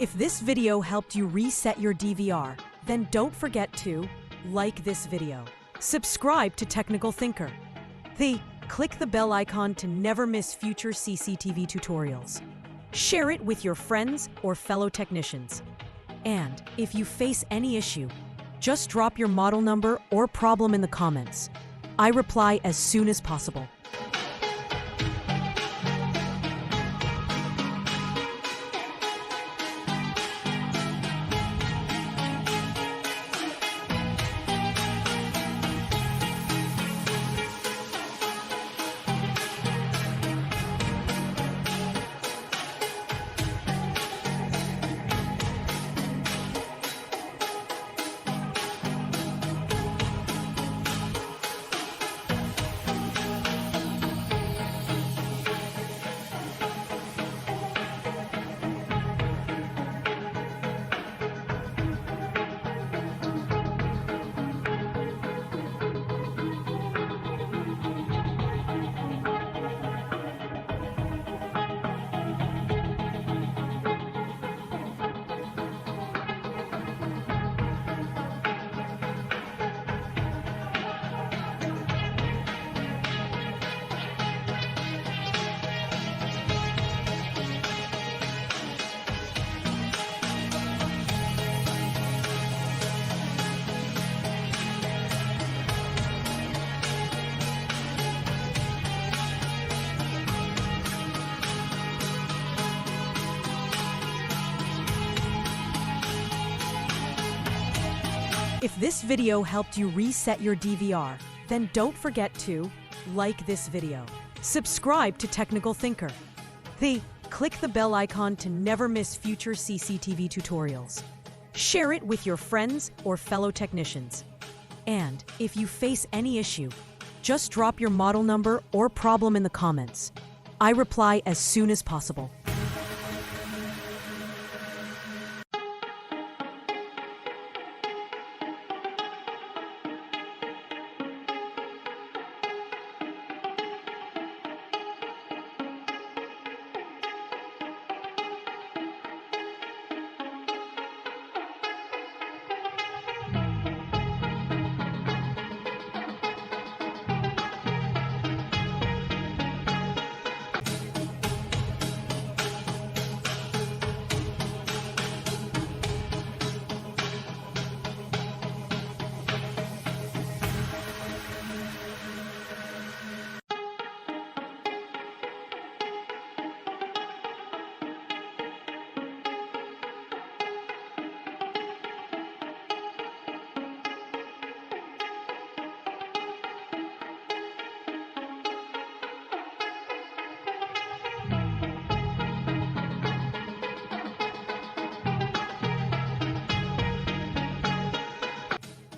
If this video helped you reset your DVR, then don't forget to like this video, subscribe to Technical Thinker, click the bell icon to never miss future CCTV tutorials, share it with your friends or fellow technicians, and if you face any issue, just drop your model number or problem in the comments. I reply as soon as possible. If this video helped you reset your DVR, then don't forget to like this video, subscribe to Technical Thinker, click the bell icon to never miss future CCTV tutorials, share it with your friends or fellow technicians, and if you face any issue, just drop your model number or problem in the comments. I reply as soon as possible.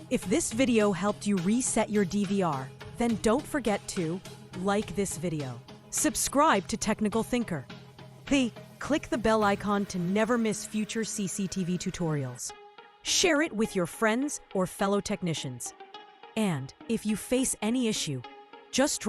If this video helped you reset your DVR, then don't forget to like this video, subscribe to Technical Thinker, click the bell icon to never miss future CCTV tutorials, share it with your friends or fellow technicians, and if you face any issue, just